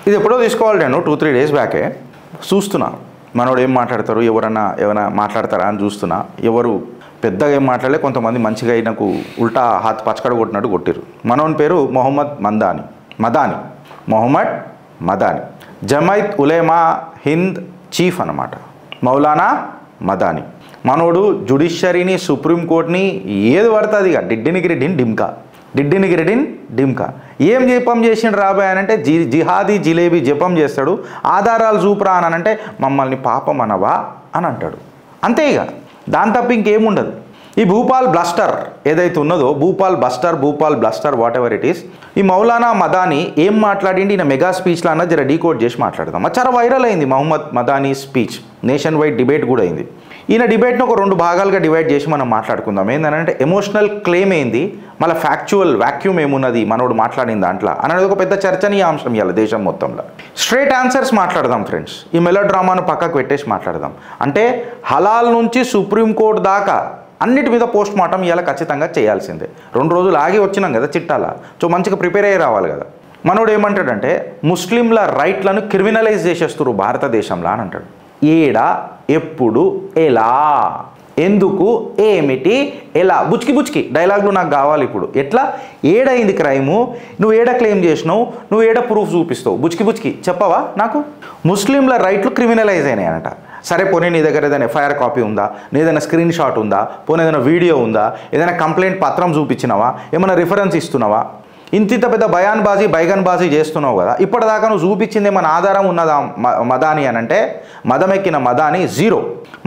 ఇది ఎప్పుడో తీసుకోవాలి నేను 2-3 డేస్ బ్యాకే చూస్తున్నా మనోడు ఏం మాట్లాడతారు ఏమైనా మాట్లాడతారా అని చూస్తున్నా ఎవరు పెద్దగా ఏం మాట్లాడలే కొంతమంది మంచిగా నాకు ఉల్టా హాత్ పచ్చకడ కొట్టినట్టు కొట్టిరు మనోని పేరు మొహమ్మద్ మదాని జమైత్ ఉలేమా హింద్ చీఫ్ అన్నమాట మౌలానా మదాని మనోడు జుడిషియరీని సుప్రీంకోర్టుని ఏది పడుతుంది ఇక డిడ్డినిగిరిడిన్ డింకా ఏం జపం చేసిండు రాబాయ్ అని అంటే జిహాదీ జిలేబీ జపం చేస్తాడు ఆధారాలు చూపురా అని అంటే మమ్మల్ని పాపం అనవా అని అంటాడు అంతే ఇక దాని తప్ప ఇంకేముండదు ఈ భూపాల్ బ్లస్టర్ ఏదైతే ఉన్నదో Bhupal bluster what ever it is ఈ మౌలానా మదాని ఏం మాట్లాడిండి ఈయన మెగా స్పీచ్లో అన్న జర డీకోడ్ చేసి మాట్లాడదాం అది చాలా వైరల్ అయింది Mohammed Madani speech nationwide debate కూడా అయింది ఈయన డిబేట్ను ఒక 2 భాగాలుగా డివైడ్ చేసి మనం మాట్లాడుకుందాం ఏంటంటే ఎమోషనల్ క్లెయిమ్ ఏంది మళ్ళీ ఫ్యాక్చువల్ వాక్యూమ్ ఏమున్నది మనోడు మాట్లాడిన దాంట్లో అనేది ఒక పెద్ద చర్చనీయాంశం ఇవాళ దేశం మొత్తంలో స్ట్రైట్ ఆన్సర్స్ మాట్లాడదాం ఫ్రెండ్స్ ఈ మెలో డ్రామాను పక్కకు పెట్టేసి మాట్లాడదాం అంటే హలాల్ నుంచి సుప్రీంకోర్టు దాకా అన్నిటి మీద పోస్ట్ మార్టం ఇవాళ ఖచ్చితంగా చేయాల్సిందే 2 రోజులు ఆగి వచ్చినాం కదా చిట్టాల సో మంచిగా ప్రిపేర్ అయ్యి రావాలి కదా మనోడు ఏమంటాడంటే ముస్లింల రైట్లను క్రిమినలైజ్ చేసేస్తారు భారతదేశంలో అని అంటాడు ఏడా ఎప్పుడు ఎలా ఎందుకు ఏమిటి ఎలా బుచ్కి డైలాగులు నాకు కావాలి ఇప్పుడు ఎట్లా ఏడైంది క్రైము నువ్వు ఏడ క్లెయిమ్ చేసినావు నువ్వు ఏడ ప్రూఫ్ చూపిస్తావు బుచ్కి చెప్పవా నాకు ముస్లింల రైట్లు క్రిమినలైజ్ అయినాయి అనట సరే పోనీ నీ దగ్గర ఏదైనా ఎఫ్ఐఆర్ కాపీ ఉందా నీ ఏదైనా స్క్రీన్ షాట్ ఉందా పోనీ ఏదైనా వీడియో ఉందా ఏదైనా కంప్లైంట్ పత్రం చూపించినావా ఏమైనా రిఫరెన్స్ ఇస్తున్నావా ఇంత పెద్ద బైగన్ బాజీ చేస్తున్నావు కదా ఇప్పటిదాకా నువ్వు చూపించింది ఏమైనా ఆధారం ఉన్నదా మదాని అని అంటే మదమెక్కిన మదాని 0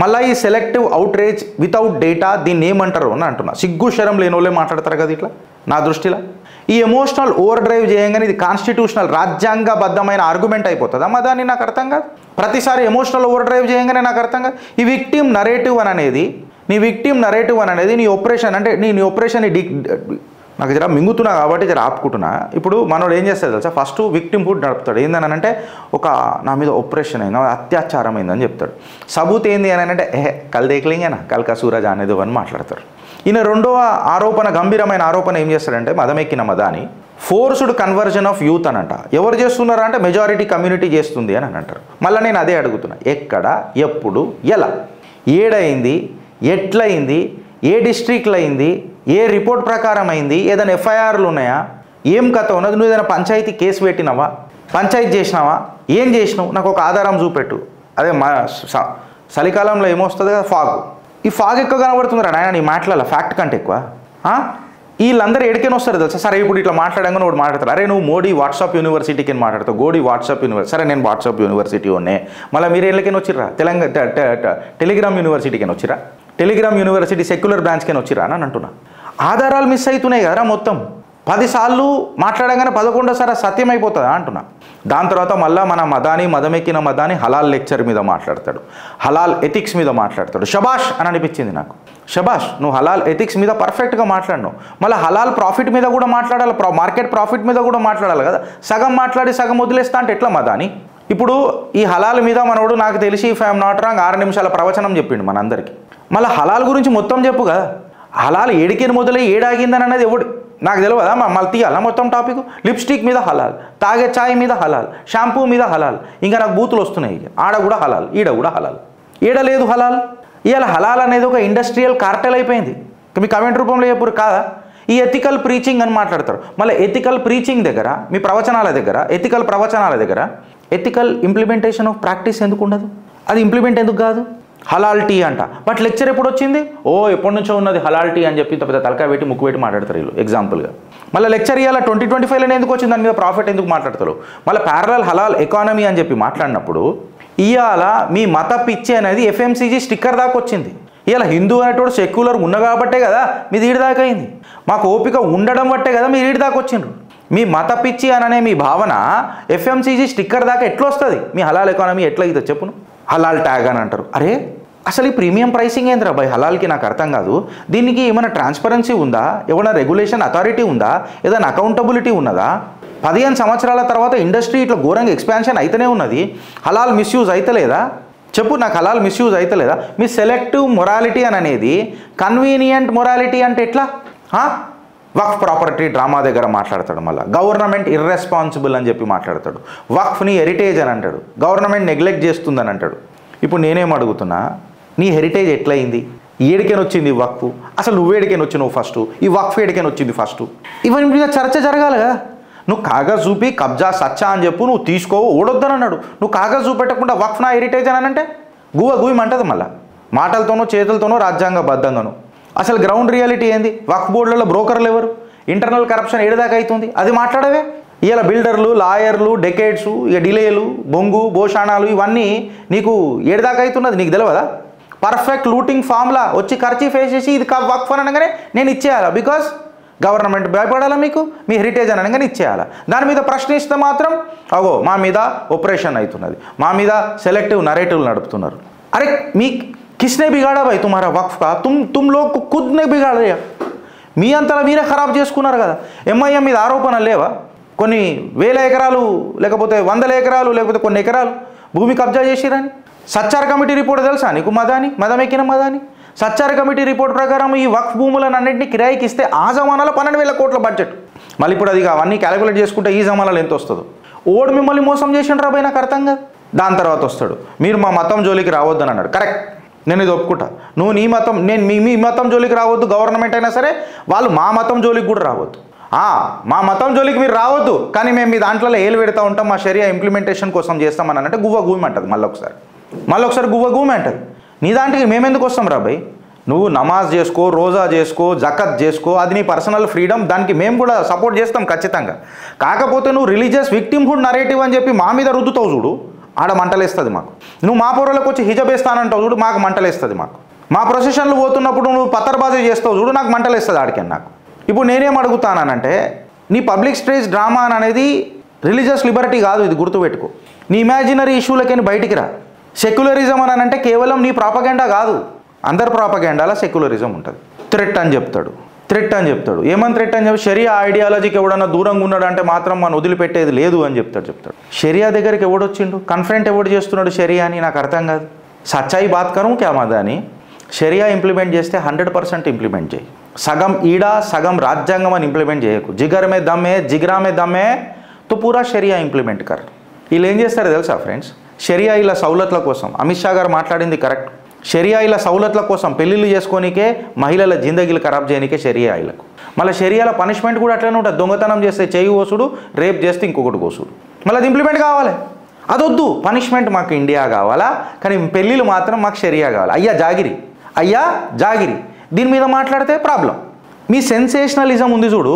మళ్ళీ ఈ సెలెక్టివ్ అవుట్రేజ్ వితౌట్ డేటా దీన్ని ఏమంటారు అని అంటున్నా సిగ్గు శరం లేని వాళ్ళే మాట్లాడతారు కదా ఇట్లా నా దృష్టిలో ఈ ఎమోషనల్ ఓవర్ డ్రైవ్ చేయగానే ఇది కాన్స్టిట్యూషనల్ రాజ్యాంగబద్ధమైన ఆర్గ్యుమెంట్ అయిపోతుందా మదాని నాకు అర్థం కాదు ప్రతిసారి ఎమోషనల్ ఓవర్ డ్రైవ్ చేయగానే నాకు అర్థం కాదు ఈ విక్టిమ్ నరేటివ్ అనేది నీ ఆపరేషన్ అంటే నీ ఆపరేషన్ నాకు జర మింగుతున్నా కాబట్టి జర ఆపుకుంటున్నా ఇప్పుడు మనోడు ఏం చేస్తాడు తెలుసా ఫస్ట్ విక్టిమ్ హుడ్ నడుపుతాడు ఏందని అంటే ఒక నా మీద ఆపరేషన్ అయింది అత్యాచారం అయిందని చెప్తాడు సబూత్ ఏంది అని అంటే కల్ దేకలింగేనా కల్కా సూరజ్ అనేది అని మాట్లాడతారు ఈయన రెండవ గంభీరమైన ఆరోపణ ఏం చేస్తాడంటే మదమెక్కిన Madani forced conversion of youth అని అంట ఎవరు చేస్తున్నారా అంటే మెజారిటీ కమ్యూనిటీ చేస్తుంది అని అంటారు మళ్ళీ నేను అదే అడుగుతున్నా ఎక్కడ ఎప్పుడు ఎలా ఏడైంది ఎట్లయింది ఏ డిస్ట్రిక్ట్లో అయింది ఏ రిపోర్ట్ ప్రకారం అయింది ఏదైనా ఎఫ్ఐఆర్లు ఉన్నాయా ఏం కథ ఉన్నది నువ్వు ఏదైనా పంచాయతీ కేసు పెట్టినావా పంచాయతీ చేసినావా ఏం చేసినావు నాకు ఒక ఆధారం చూపెట్టు అదే చలికాలంలో ఏమొస్తుంది కదా ఈ ఫాగ్ ఎక్కువ కనబడుతుందిరా నాయన నీ మాట్లాడాల ఫ్యాక్ట్ కంటే ఎక్కువ వీళ్ళందరూ ఎడికైనా వస్తారు తెలుసా సరే ఇప్పుడు ఇట్లా మాట్లాడంగానే ఒకటి మాట్లాడతారు అరే నువ్వు మోడీ వాట్సాప్ యూనివర్సిటీకి మాట్లాడతావు గోడి వాట్సాప్ యూనివర్సిటీ సరే నేను వాట్సాప్ యూనివర్సిటీ ఉన్నాయి మళ్ళీ మీరు ఎళ్ళకైనా వచ్చిర్రా టెలిగ్రామ్ యూనివర్సిటీకి వచ్చిరా టెలిగ్రామ్ యూనివర్సిటీ సెక్యులర్ బ్రాంచ్కి వచ్చిరా అని అంటున్నా ఆధారాలు మిస్ అవుతున్నాయి కదరా మొత్తం 10 సార్లు మాట్లాడగానే 11వ సారి సత్యం అయిపోతుందా అంటున్నా దాని తర్వాత మళ్ళీ మన మదమెక్కిన మదాని హలాల్ లెక్చర్ మీద మాట్లాడతాడు హలాల్ ఎథిక్స్ మీద మాట్లాడతాడు షబాష్ అని అనిపించింది నాకు షబాష్ నువ్వు హలాల్ ఎథిక్స్ మీద పర్ఫెక్ట్గా మాట్లాడినావు మళ్ళీ హలాల్ ప్రాఫిట్ మీద కూడా మాట్లాడాలి మార్కెట్ ప్రాఫిట్ మీద కూడా మాట్లాడాలి కదా సగం మాట్లాడి సగం వదిలేస్తా అంటే ఎట్లా మదాని ఇప్పుడు ఈ హలాల్ మీద మనోడు నాకు తెలిసి ఇఫ్ ఐఎమ్ నాట్ రాంగ్ 6 నిమిషాల ప్రవచనం చెప్పిండు మనందరికీ మళ్ళీ హలాల్ గురించి మొత్తం చెప్పు కదా హలాల్ ఏడికేని మొదలై ఏడాగిందని అనేది ఎవడు నాకు తెలియదా మళ్ళీ తీయాలా మొత్తం టాపిక్ లిప్స్టిక్ మీద హలాల్ తాగే ఛాయ్ మీద హలాల్ షాంపూ మీద హలాల్ ఇంకా నాకు బూతులు వస్తున్నాయి ఆడ కూడా హలాల్ ఈడ కూడా హలాల్ ఈడ లేదు హలాల్ ఇవాళ హలాల్ అనేది ఒక ఇండస్ట్రియల్ కార్టెల్ అయిపోయింది మీ కమెంట్ రూపంలో చెప్పుడు కాదా ఈ ఎథికల్ ప్రీచింగ్ అని మాట్లాడతారు మళ్ళీ ఎథికల్ ప్రీచింగ్ దగ్గర మీ ప్రవచనాల దగ్గర ఎథికల్ ప్రవచనాల దగ్గర ఎథికల్ ఇంప్లిమెంటేషన్ ఆఫ్ ప్రాక్టీస్ ఎందుకు ఉండదు అది ఇంప్లిమెంట్ ఎందుకు కాదు హలాల్ టీ అంట బట్ లెక్చర్ ఎప్పుడు వచ్చింది ఎప్పటి నుంచో ఉన్నది హలాల్ టీ అని చెప్పి పెద్ద తలకాయ పెట్టి ముక్కు పెట్టి మాట్లాడతారు వీళ్ళు ఎగ్జాంపుల్గా మళ్ళీ లెక్చర్ ఇవాళ 2025లో ఎందుకు వచ్చింది దాని మీద ప్రాఫిట్ ఎందుకు మాట్లాడతారు మళ్ళీ ప్యారలల్ హలాల్ ఎకానమీ అని చెప్పి మాట్లాడినప్పుడు ఇవాళ మీ మత పిచ్చి అనేది FMCG స్టిక్కర్ దాకా వచ్చింది ఇవాళ హిందూ అనేటోడు సెక్యులర్ ఉన్న కాబట్టే కదా మీది ఈడి దాకా అయింది మాకు ఓపిక ఉండడం బట్టే కదా మీరు ఈడి దాకా వచ్చిండ్రు మీ మత పిచ్చి అననే మీ భావన FMCG స్టిక్కర్ దాకా ఎట్లా వస్తుంది మీ హలాల్ ఎకానమీ ఎట్లా అవుతుంది చెప్పును హలాల్ ట్యాగ్ అని అంటారు అరే అసలు ఈ ప్రీమియం ప్రైసింగ్ ఏంద్రా బై హలాల్కి నాకు అర్థం కాదు దీనికి ఏమైనా ట్రాన్స్పరెన్సీ ఉందా ఏమైనా రెగ్యులేషన్ అథారిటీ ఉందా ఏదైనా అకౌంటబిలిటీ ఉన్నదా 15 సంవత్సరాల తర్వాత ఇండస్ట్రీ ఇట్లా ఘోరంగా ఎక్స్పాన్షన్ అయితేనే ఉన్నది హలాల్ మిస్యూజ్ అయితలేదా చెప్పు నాకు హలాల్ మిస్యూజ్ అయితలేదా మీ సెలెక్టివ్ మొరాలిటీ అని అనేది కన్వీనియంట్ మొరాలిటీ అంటే ఎట్లా వక్ఫ్ ప్రాపర్టీ డ్రామా దగ్గర మాట్లాడతాడు. మళ్ళీ గవర్నమెంట్ ఇర్రెస్పాన్సిబుల్ అని చెప్పి మాట్లాడతాడు. వక్ఫ్ని హెరిటేజ్ అని అంటాడు. గవర్నమెంట్ నెగ్లెక్ట్ చేస్తుందని అంటాడు. ఇప్పుడు నేనేం అడుగుతున్నా, నీ హెరిటేజ్ ఎట్లయింది? ఏడికైనా వచ్చింది వక్ఫ్? అసలు నువ్వేడికైనా వచ్చినావు ఫస్ట్? ఈ వక్ఫ్ ఏడికైనా వచ్చింది ఫస్ట్? ఇవన్నీ మీద చర్చ జరగాలి కదా. నువ్వు కాగజ్ చూపి కబ్జా సచ్చా అని చెప్పు, నువ్వు తీసుకోవు ఓడొద్దని అన్నాడు. నువ్వు కాగజ్ చూపెట్టకుండా వక్ఫ్ నా హెరిటేజ్ అని అంటే గుయ్యమంటది. మళ్ళీ మాటలతోనో చేతులతోనో రాజ్యాంగబద్ధంగాను. అసలు గ్రౌండ్ రియాలిటీ ఏంది? వక్ఫ్ బోర్డులలో బ్రోకర్లు ఎవరు? ఇంటర్నల్ కరప్షన్ ఏడుదాకా అవుతుంది, అది మాట్లాడవే. ఇలా బిల్డర్లు, లాయర్లు, డెకేడ్స్, ఇక డిలేలు, బొంగు భోషాణాలు ఇవన్నీ నీకు ఏడుదాకా అవుతున్నది నీకు తెలియదా? పర్ఫెక్ట్ లూటింగ్ ఫామ్లా వచ్చి ఖర్చు ఫేస్ చేసి ఇది వక్ఫ్ అని అనగానే నేను ఇచ్చేయాలా? బికాస్ గవర్నమెంట్ భయపడాలా మీకు? మీ హెరిటేజ్ అని అనగానే ఇచ్చేయాలా? దాని మీద ప్రశ్నిస్తే మాత్రం అగో మా మీద ఆపరేషన్ అవుతున్నది, మా మీద సెలెక్టివ్ నరేటివ్లు నడుపుతున్నారు. అరే మీ किसने बिगाड़ा भाई तुम्हारा वक्फ का? तुम लोग को खुद ने बिगाड़ा. మీ అంతలా మీరే ఖరాబ్ చేసుకున్నారు కదా. ఎంఐఎం మీద ఆరోపణలు లేవా? కొన్ని వేల ఎకరాలు లేకపోతే వందల ఎకరాలు లేకపోతే కొన్ని ఎకరాలు భూమి కబ్జా చేసిరని సచ్చార్ కమిటీ రిపోర్ట్ తెలుసా నీకు? మదమెక్కిన మదాని సచ్చార్ కమిటీ రిపోర్ట్ ప్రకారం ఈ వక్ఫ్ భూములను అన్నింటినీ కిరాయికి ఇస్తే ఆ జమానాలో 12,000 కోట్ల బడ్జెట్. మళ్ళీ ఇప్పుడు అది అవన్నీ క్యాలిక్యులేట్ చేసుకుంటే ఈ జమానాలో ఎంత వస్తుందో. ఓడు మిమ్మల్ని మోసం చేసిండ్రా బాయ్, నాకు అర్థం కాదు. దాని తర్వాత వస్తాడు, మీరు మా మతం జోలికి రావద్దని అన్నాడు. కరెక్ట్, నేను ఇది ఒప్పుకుంటా. నువ్వు నీ మతం, నేను మీ మతం జోలికి రావద్దు. గవర్నమెంట్ అయినా సరే వాళ్ళు మా మతం జోలికి కూడా రావద్దు. మా మతం జోలికి మీరు రావద్దు, కానీ మేము మీ దాంట్లో ఏలు పెడతా ఉంటాం, మా షరియా ఇంప్లిమెంటేషన్ కోసం చేస్తామని అంటే గువ్వ అంటది. మళ్ళీ ఒకసారి గువ్వ అంటది. నీ దాంట్లోకి మేమెందుకు వస్తాం రా భయ్? నువ్వు నమాజ్ చేసుకో, రోజా చేసుకో, జకత్ చేసుకో, అది నీ పర్సనల్ ఫ్రీడమ్, దానికి మేము కూడా సపోర్ట్ చేస్తాం ఖచ్చితంగా. కాకపోతే నువ్వు రిలీజియస్ విక్టిమ్హుడ్ నరేటివ్ అని చెప్పి మా మీద రుద్దుతావు చూడు, ఆడ మంటలేస్తుంది మాకు. నువ్వు మా పౌరులకు వచ్చి హిజబ్ వేస్తానంటావు చూడు, మాకు మంటలేస్తుంది. మా ప్రొసెషన్లు పోతున్నప్పుడు నువ్వు పత్తర్బాజీ చేస్తావు చూడు, నాకు మంటలేస్తుంది ఆడికి. నాకు ఇప్పుడు నేనేం అడుగుతానంటే, నీ పబ్లిక్ స్టేజ్ డ్రామా అనేది రిలీజియస్ లిబర్టీ కాదు, ఇది గుర్తుపెట్టుకో. నీ ఇమాజినరీ ఇష్యూలకని బయటికి రా. సెక్యులరిజం అని అంటే కేవలం నీ ప్రాపగెండా కాదు, అందరి ప్రాపగెండాలో సెక్యులరిజం ఉంటుంది. థ్రెట్ అని చెప్తాడు. ఏమని థ్రెట్ అని చెప్పి, షరియా ఐడియాలజీకి ఎవడన్నా దూరంగా ఉన్నాడు అంటే మాత్రం మనం వదిలిపెట్టేది లేదు అని చెప్తాడు. షరియా దగ్గరికి ఎవడొచ్చిండు? కన్ఫరెంట్ ఎవడు చేస్తున్నాడు షరియా అని? నాకు అర్థం కాదు. సచ్చాయి బాత్ కరం క్యా మదాని? షరియా ఇంప్లిమెంట్ చేస్తే 100% ఇంప్లిమెంట్ చేయి. సగం ఈడా సగం రాజ్యాంగం అని ఇంప్లిమెంట్ చేయకు. జిగర్ మే దమ్ హై తో పూరా షరియా ఇంప్లిమెంట్ కర్. వీళ్ళు ఏం చేస్తారు తెలుసా ఫ్రెండ్స్? షరియా ఇలా సౌలత్ల కోసం, అమిత్ షా గారు మాట్లాడింది కరెక్ట్. షరియా ఇలా సౌలత్ల కోసం, పెళ్ళిళ్ళు చేసుకోనికే, మహిళల జిందగీలు ఖరాబ్ చేయనికే షరియా ఇలకు. మళ్ళీ షరియాల పనిష్మెంట్ కూడా అట్లనే ఉంటుంది. దొంగతనం చేస్తే చేయి కోసుడు, రేప్ చేస్తే ఇంకొకటి కోసుడు. మళ్ళీ అది ఇంప్లిమెంట్ కావాలి. అదొద్దు, పనిష్మెంట్ మాకు ఇండియా కావాలా, కానీ పెళ్ళిళ్ళు మాత్రం మాకు షరియా కావాలి. అయ్యా జాగిరి దీని మీద మాట్లాడితే ప్రాబ్లం. మీ సెన్సేషనలిజం ఉంది చూడు,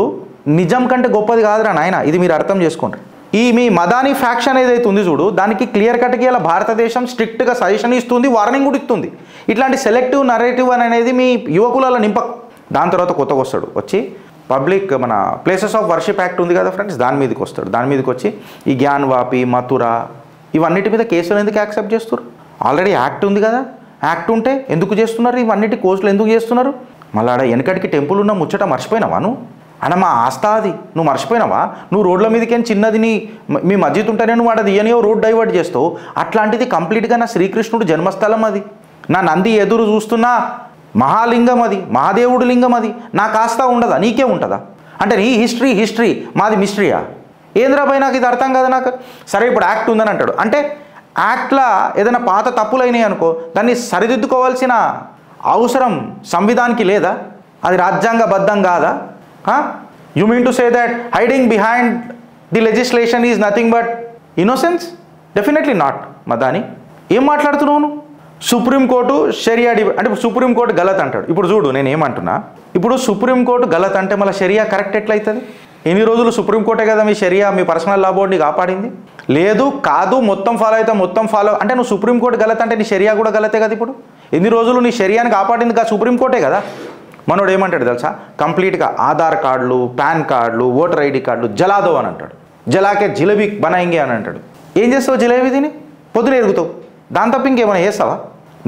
నిజం కంటే గొప్పది కాదురా నాయన, ఇది మీరు అర్థం చేసుకోండి. ఈ మీ మదాని ఫ్యాక్షన్ ఏదైతే ఉంది చూడు, దానికి క్లియర్ కట్కి ఇలా భారతదేశం స్ట్రిక్ట్గా సజెషన్ ఇస్తుంది, వార్నింగ్ కూడా ఇస్తుంది. ఇట్లాంటి సెలెక్టివ్ నరేటివ్ అనేది మీ యువకులలో నింపక. దాని తర్వాత కొత్తగా వస్తాడు, వచ్చి పబ్లిక్ మన ప్లేసెస్ ఆఫ్ వర్షిప్ యాక్ట్ ఉంది కదా ఫ్రెండ్స్, దాని మీదకి వస్తాడు. దాని మీదకి వచ్చి ఈ జ్ఞాన్వాపి, మథుర ఇవన్నిటి మీద కేసులు ఎందుకు యాక్సెప్ట్ చేస్తారు? ఆల్రెడీ యాక్ట్ ఉంది కదా. యాక్ట్ ఉంటే ఎందుకు చేస్తున్నారు? ఇవన్నిటి కోర్సులు ఎందుకు చేస్తున్నారు? మళ్ళీ ఆడ వెనకటికి టెంపుల్ ఉన్న ముచ్చట మర్చిపోయినావా నువ్వు? అన్న మా ఆస్థా అది నువ్వు మర్చిపోయినావా? నువ్వు రోడ్ల మీదకేం చిన్నది మీ మస్జిద్ ఉంటేనే నువ్వు వాడది ఇయనియో రోడ్ డైవర్ట్ చేస్తావు. అట్లాంటిది కంప్లీట్గా నా శ్రీకృష్ణుడు జన్మస్థలం అది, నా నంది ఎదురు చూస్తున్నా మహాలింగం అది, మహాదేవుడు లింగం అది. నాకు ఆస్థా ఉండదా? నీకే ఉంటుందా? అంటే నీ హిస్టరీ మాది మిస్టరీయా? ఏంద్రాబాయ్ నాకు ఇది అర్థం కాదు నాకు. సరే ఇప్పుడు యాక్ట్ ఉందని అంటాడు, అంటే యాక్ట్లా ఏదైనా పాత తప్పులైనాయి అనుకో, దాన్ని సరిదిద్దుకోవాల్సిన అవసరం సంవిధానికి లేదా? అది రాజ్యాంగబద్ధం కాదా? You mean to say that hiding behind the legislation is nothing but innocence? Definitely not. Madani ఏం మాట్లాడుతున్నావు? సుప్రీంకోర్టు షరియా అంటే సుప్రీంకోర్టు గలత్ అంటాడు. ఇప్పుడు చూడు నేను ఏమంటున్నా, ఇప్పుడు సుప్రీంకోర్టు గలత్ అంటే మళ్ళీ షరియా కరెక్ట్ ఎట్లయితుంది? ఎన్ని రోజులు సుప్రీంకోర్టే కదా మీ షరియా, మీ పర్సనల్ లా బోర్డుని కాపాడింది? లేదు కాదు మొత్తం ఫాలో అయితే మొత్తం ఫాలో అంటే నువ్వు సుప్రీంకోర్టు గలత్ అంటే నీ షరియా కూడా గలతే కదా. ఇప్పుడు ఎన్ని రోజులు నీ షరియాని కాపాడింది కదా సుప్రీంకోర్టే కదా. మనోడు ఏమంటాడు తెలుసా? కంప్లీట్గా ఆధార్ కార్డులు, పాన్ కార్డులు, ఓటర్ ఐడి కార్డులు జలాదో అని అంటాడు. జలాకే జిలేబీ బనాయింగే అని అంటాడు. ఏం చేస్తావు జిలేబీ తిని? పొద్దున ఎరుగుతావు, దాని తప్ప ఇంకేమైనా చేస్తావా?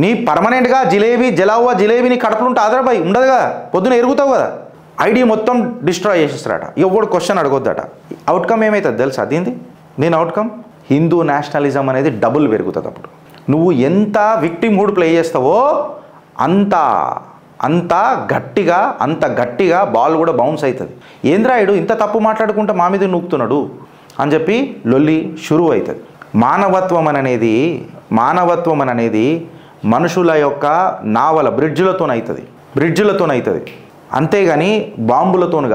నీ పర్మనెంట్గా జిలేబీని కడుపులుంటే ఆధారపై ఉండదు కదా, పొద్దున ఎరుగుతావు కదా. ఐడి మొత్తం డిస్ట్రాయ్ చేసేస్తారట. ఎవడు క్వశ్చన్ అడగొద్దట. అవుట్కమ్ ఏమవుతుంది తెలుసా దీనిది? నేను అవుట్కమ్ హిందూ నేషనలిజం అనేది డబుల్ పెరుగుతుంది. అప్పుడు నువ్వు ఎంత విక్టిమ్హుడ్ ప్లే చేస్తావో అంత అంత గట్టిగా బాల్ కూడా బౌన్స్ అవుతుంది. ఏంద్రాయుడు ఇంత తప్పు మాట్లాడుకుంటా మా మీద నూకుతున్నాడు అని చెప్పి లొల్లి షురువు అవుతుంది. మానవత్వం అనేది మనుషుల యొక్క నావల బ్రిడ్జ్లతోనవుతుంది, అంతేగాని బాంబులతోని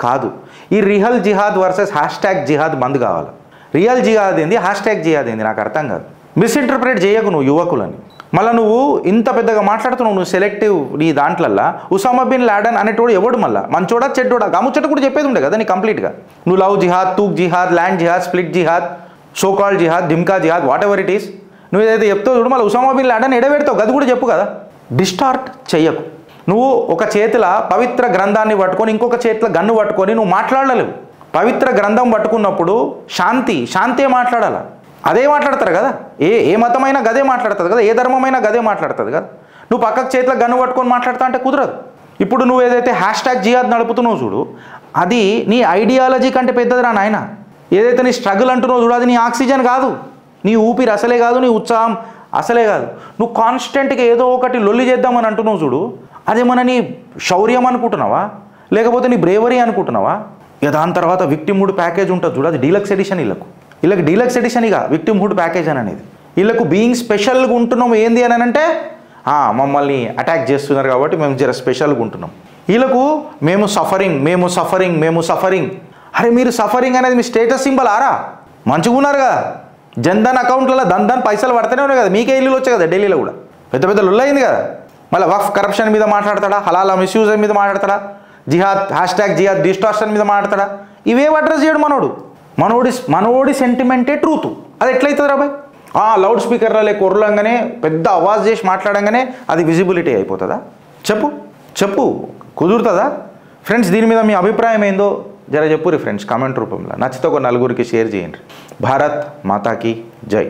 కాదు. ఈ రియల్ జిహాద్ వర్సెస్ #జిహాద్ బంద్ కావాలి. రియల్ జిహాద్ ఏంది, #జిహాద్ ఏంది నాకు అర్థం కాదు. మిస్ఇంటర్ప్రిట్ చేయకు నువ్వు యువకులని. మళ్ళీ నువ్వు ఇంత పెద్దగా మాట్లాడుతున్నావు, నువ్వు సెలెక్టివ్ నీ దాంట్లల్లా. ఉసామా బిన్ లాడెన్ అనేటోడు ఎవడు మళ్ళీ మంచోడా చెడ్డోడా ముచ్చట కూడా చెప్పేది ఉండే కదా నీ కంప్లీట్గా. నువ్వు లవ్ జిహాద్, తూక్ జిహాద్, ల్యాండ్ జిహాద్, స్ప్లిట్ జిహాద్, సోకాల్ జిహాద్, ధిమ్కా జిహాద్, వాట్ ఎవర్ ఇట్ ఈస్, నువ్వు ఏదైతే చెప్తావు చూడు మళ్ళీ ఉసామా బిన్ లాడెన్ ఎడబెడతావు, అది కూడా చెప్పు కదా. డిస్టార్ట్ చెయ్యకు. నువ్వు ఒక చేతిలో పవిత్ర గ్రంథాన్ని పట్టుకొని ఇంకొక చేతిలో గన్ను పట్టుకొని నువ్వు మాట్లాడలేవు. పవిత్ర గ్రంథం పట్టుకున్నప్పుడు శాంతే మాట్లాడాలి. అదే మాట్లాడతారు కదా, ఏ మతమైనా గదే మాట్లాడుతుంది కదా, ఏ ధర్మమైనా గదే మాట్లాడుతుంది కదా. నువ్వు పక్కకు చేతిలో గన్ను పట్టుకొని మాట్లాడుతా అంటే కుదరదు. ఇప్పుడు నువ్వు ఏదైతే #జిహాద్ నడుపుతున్నావు చూడు, అది నీ ఐడియాలజీ కంటే పెద్దది రా నాయన. ఏదైతే నీ స్ట్రగుల్ అంటున్నావు చూడు, అది నీ ఆక్సిజన్ కాదు, నీ ఊపిరి అసలే కాదు, నీ ఉత్సాహం అసలే కాదు. నువ్వు కాన్స్టెంట్గా ఏదో ఒకటి లొల్లి చేద్దామని అంటున్నావు చూడు, అదేమన్నా నీ శౌర్యం అనుకుంటున్నావా, లేకపోతే నీ బ్రేవరీ అనుకుంటున్నావా? ఇక దాని తర్వాత విక్టిమ్హుడ్ ప్యాకేజ్ ఉంటుంది చూడు, అది డీలక్స్ ఎడిషన్. వీళ్ళకి డీలక్స్ ఎడిషన్ ఇక విక్టిమ్హుడ్ ప్యాకేజ్ అని అనేది. వీళ్ళకు బీయింగ్ స్పెషల్గా ఉంటున్నాం ఏంది అని అంటే మమ్మల్ని అటాక్ చేస్తున్నారు కాబట్టి మేము జర స్పెషల్గా ఉంటున్నాం. వీళ్ళకు మేము సఫరింగ్. అరే మీరు సఫరింగ్ అనేది మీ స్టేటస్ సింబల్ ఆరా? మంచిగా ఉన్నారు కదా, జన్ధన్ అకౌంట్లలో దన్ పైసలు పడుతూనే ఉన్నాయి కదా, మీకే ఇల్లు వచ్చాయి కదా ఢిల్లీలో కూడా, పెద్ద లొల్లు అయింది కదా. మళ్ళీ వక్ఫ్ కరప్షన్ మీద మాట్లాడతాడా, హలాలా మిస్యూజ్ మీద మాట్లాడతాడా, జిహాద్ #జిహాద్ డిస్టార్షన్ మీద మాట్లాడతాడా? ఇవేం అడ్రస్ చేయడు మనోడి సెంటిమెంటే ట్రూత్. అది ఎట్లయితుంది రా బాయ్? లౌడ్ స్పీకర్లో కొర్రలంగానే పెద్ద అవాజ్ చేసి మాట్లాడంగానే అది విజిబిలిటీ అయిపోతుందా? చెప్పు కుదురుతుందా? ఫ్రెండ్స్, దీని మీద మీ అభిప్రాయం ఏందో జర చెప్పురి ఫ్రెండ్స్ కామెంట్ రూపంలో. నచ్చితే ఒక 4 షేర్ చేయండి. భారత్ మాతాకి జై.